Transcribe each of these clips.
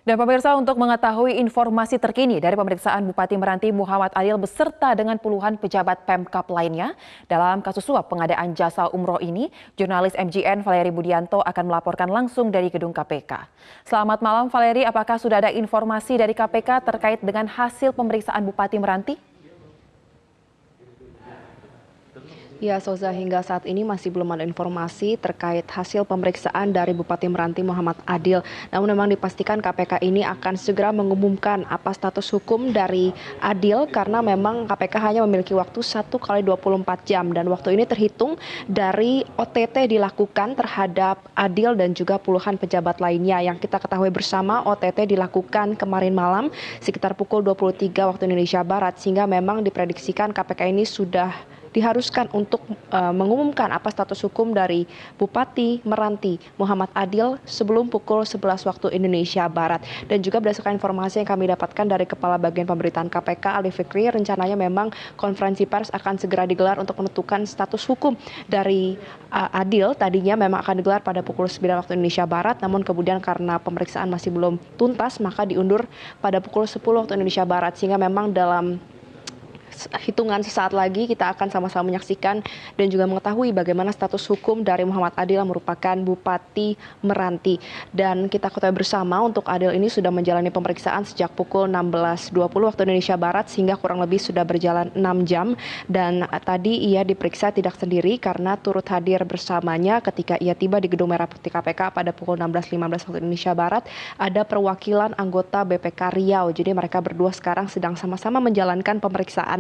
Dan pemirsa, untuk mengetahui informasi terkini dari pemeriksaan Bupati Meranti Muhammad Adil beserta dengan puluhan pejabat Pemkab lainnya dalam kasus suap pengadaan jasa umroh ini, jurnalis MGN Valeri Budianto akan melaporkan langsung dari gedung KPK. Selamat malam Valeri, apakah sudah ada informasi dari KPK terkait dengan hasil pemeriksaan Bupati Meranti? Ya, Soza, hingga saat ini masih belum ada informasi terkait hasil pemeriksaan dari Bupati Meranti Muhammad Adil. Namun memang dipastikan KPK ini akan segera mengumumkan apa status hukum dari Adil karena memang KPK hanya memiliki waktu 1 kali 24 jam dan waktu ini terhitung dari OTT dilakukan terhadap Adil dan juga puluhan pejabat lainnya. Yang kita ketahui bersama, OTT dilakukan kemarin malam sekitar pukul 23 waktu Indonesia Barat, sehingga memang diprediksikan KPK ini sudah diharuskan untuk mengumumkan apa status hukum dari Bupati Meranti Muhammad Adil sebelum pukul 11 waktu Indonesia Barat. Dan juga berdasarkan informasi yang kami dapatkan dari Kepala Bagian Pemberitaan KPK Ali Fikri, rencananya memang konferensi pers akan segera digelar untuk menentukan status hukum dari Adil. Tadinya memang akan digelar pada pukul 9 waktu Indonesia Barat, namun kemudian karena pemeriksaan masih belum tuntas maka diundur pada pukul 10 waktu Indonesia Barat, sehingga memang dalam hitungan sesaat lagi kita akan sama-sama menyaksikan dan juga mengetahui bagaimana status hukum dari Muhammad Adil yang merupakan Bupati Meranti. Dan kita ketahui bersama untuk Adil ini sudah menjalani pemeriksaan sejak pukul 16.20 waktu Indonesia Barat sehingga kurang lebih sudah berjalan 6 jam. Dan tadi ia diperiksa tidak sendiri karena turut hadir bersamanya ketika ia tiba di Gedung Merah Putih KPK pada pukul 16.15 waktu Indonesia Barat. Ada perwakilan anggota BPK Riau. Jadi mereka berdua sekarang sedang sama-sama menjalankan pemeriksaan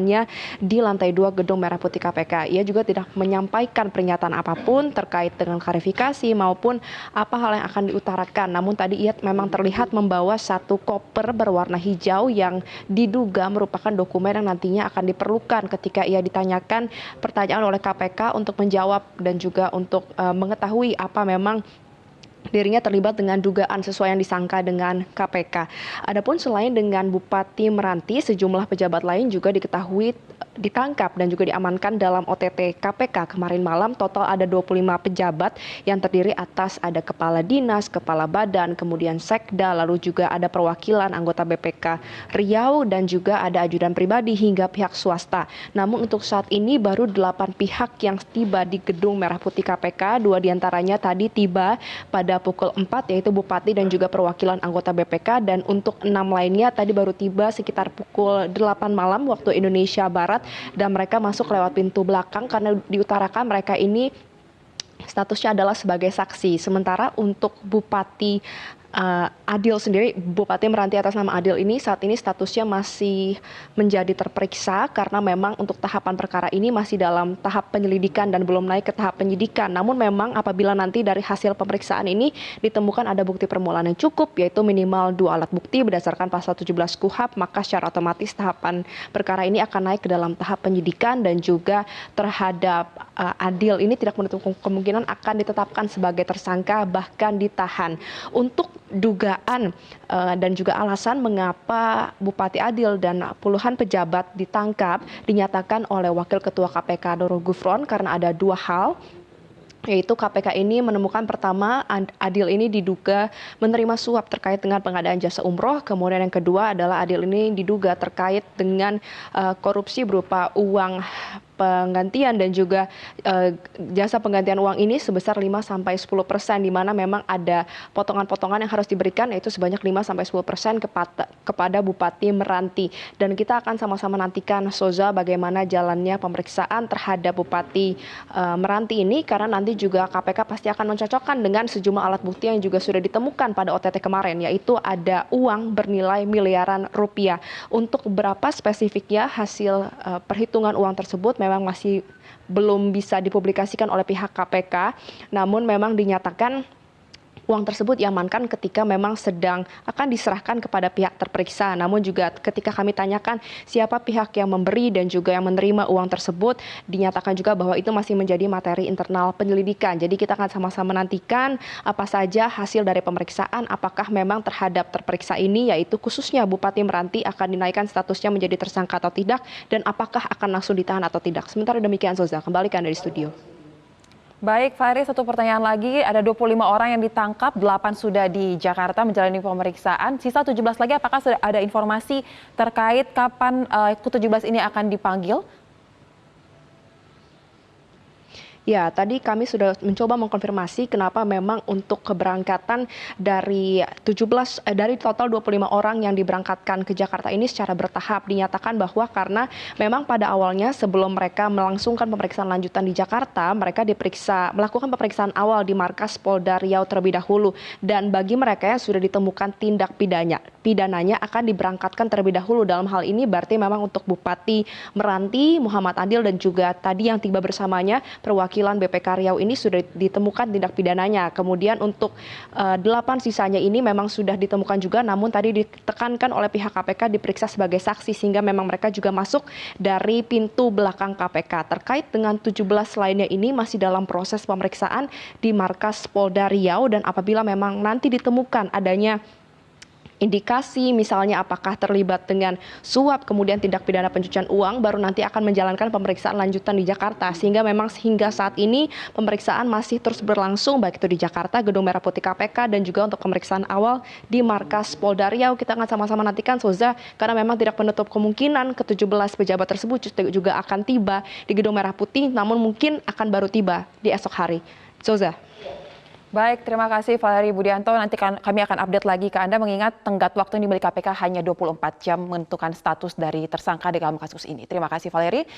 di lantai 2 Gedung Merah Putih KPK. Ia juga tidak menyampaikan pernyataan apapun terkait dengan klarifikasi maupun apa hal yang akan diutarakan. Namun tadi ia memang terlihat membawa satu koper berwarna hijau yang diduga merupakan dokumen yang nantinya akan diperlukan ketika ia ditanyakan pertanyaan oleh KPK untuk menjawab dan juga untuk mengetahui apa memang dirinya terlibat dengan dugaan sesuai yang disangka dengan KPK. Adapun selain dengan Bupati Meranti, sejumlah pejabat lain juga diketahui ditangkap dan juga diamankan dalam OTT KPK kemarin malam. Total ada 25 pejabat yang terdiri atas ada kepala dinas, kepala badan, kemudian sekda, lalu juga ada perwakilan anggota BPK Riau dan juga ada ajudan pribadi hingga pihak swasta. Namun untuk saat ini baru 8 pihak yang tiba di Gedung Merah Putih KPK. 2 diantaranya tadi tiba pada pukul 4 yaitu Bupati dan juga perwakilan anggota BPK, dan untuk 6 lainnya tadi baru tiba sekitar pukul 8 malam waktu Indonesia Barat dan mereka masuk lewat pintu belakang karena diutarakan mereka ini statusnya adalah sebagai saksi. Sementara untuk Bupati Adil sendiri, Bupati Meranti atas nama Adil ini saat ini statusnya masih menjadi terperiksa karena memang untuk tahapan perkara ini masih dalam tahap penyelidikan dan belum naik ke tahap penyidikan. Namun memang apabila nanti dari hasil pemeriksaan ini ditemukan ada bukti permulaan yang cukup, yaitu minimal 2 alat bukti berdasarkan pasal 17 KUHP, maka secara otomatis tahapan perkara ini akan naik ke dalam tahap penyidikan dan juga terhadap Adil ini tidak menutup kemungkinan akan ditetapkan sebagai tersangka bahkan ditahan. Untuk dugaan dan juga alasan mengapa Bupati Adil dan puluhan pejabat ditangkap dinyatakan oleh Wakil Ketua KPK Nurul Gufron karena ada 2 hal. Yaitu KPK ini menemukan pertama Adil ini diduga menerima suap terkait dengan pengadaan jasa umroh. Kemudian yang kedua adalah Adil ini diduga terkait dengan korupsi berupa uang penggantian dan juga jasa penggantian uang ini sebesar 5-10%, di mana memang ada potongan-potongan yang harus diberikan yaitu sebanyak 5-10% kepada Bupati Meranti. Dan kita akan sama-sama nantikan, Soza, bagaimana jalannya pemeriksaan terhadap Bupati Meranti ini karena nanti juga KPK pasti akan mencocokkan dengan sejumlah alat bukti yang juga sudah ditemukan pada OTT kemarin, yaitu ada uang bernilai miliaran rupiah. Untuk berapa spesifiknya hasil perhitungan uang tersebut memang masih belum bisa dipublikasikan oleh pihak KPK, namun memang dinyatakan uang tersebut diamankan ketika memang sedang akan diserahkan kepada pihak terperiksa. Namun juga ketika kami tanyakan siapa pihak yang memberi dan juga yang menerima uang tersebut, dinyatakan juga bahwa itu masih menjadi materi internal penyelidikan. Jadi kita akan sama-sama menantikan apa saja hasil dari pemeriksaan, apakah memang terhadap terperiksa ini, yaitu khususnya Bupati Meranti, akan dinaikkan statusnya menjadi tersangka atau tidak, dan apakah akan langsung ditahan atau tidak. Sementara demikian, Soza, kembalikan dari studio. Baik, Fahri, satu pertanyaan lagi. Ada 25 orang yang ditangkap, 8 sudah di Jakarta menjalani pemeriksaan. Sisa 17 lagi, apakah sudah ada informasi terkait kapan ke-17 ini akan dipanggil? Ya, tadi kami sudah mencoba mengkonfirmasi kenapa memang untuk keberangkatan dari dari total 25 orang yang diberangkatkan ke Jakarta ini secara bertahap. Dinyatakan bahwa karena memang pada awalnya sebelum mereka melangsungkan pemeriksaan lanjutan di Jakarta, mereka melakukan pemeriksaan awal di markas Polda Riau terlebih dahulu. Dan bagi mereka yang sudah ditemukan tindak pidananya akan diberangkatkan terlebih dahulu. Dalam hal ini berarti memang untuk Bupati Meranti Muhammad Adil dan juga tadi yang tiba bersamanya perwakilan BPK Riau ini sudah ditemukan tindak pidananya. Kemudian untuk 8 sisanya ini memang sudah ditemukan juga, namun tadi ditekankan oleh pihak KPK diperiksa sebagai saksi sehingga memang mereka juga masuk dari pintu belakang KPK. Terkait dengan 17 lainnya ini masih dalam proses pemeriksaan di markas Polda Riau, dan apabila memang nanti ditemukan adanya indikasi misalnya apakah terlibat dengan suap kemudian tindak pidana pencucian uang, baru nanti akan menjalankan pemeriksaan lanjutan di Jakarta. Sehingga memang hingga saat ini pemeriksaan masih terus berlangsung baik itu di Jakarta, Gedung Merah Putih KPK, dan juga untuk pemeriksaan awal di markas Polda Riau. Kita akan sama-sama nantikan, Soza, karena memang tidak menutup kemungkinan ke-17 pejabat tersebut juga akan tiba di Gedung Merah Putih, namun mungkin akan baru tiba di esok hari. Soza. Baik, terima kasih Valerie Budianto. Nanti kami akan update lagi ke Anda, mengingat tenggat waktu yang dimiliki KPK hanya 24 jam menentukan status dari tersangka dalam kasus ini. Terima kasih Valerie.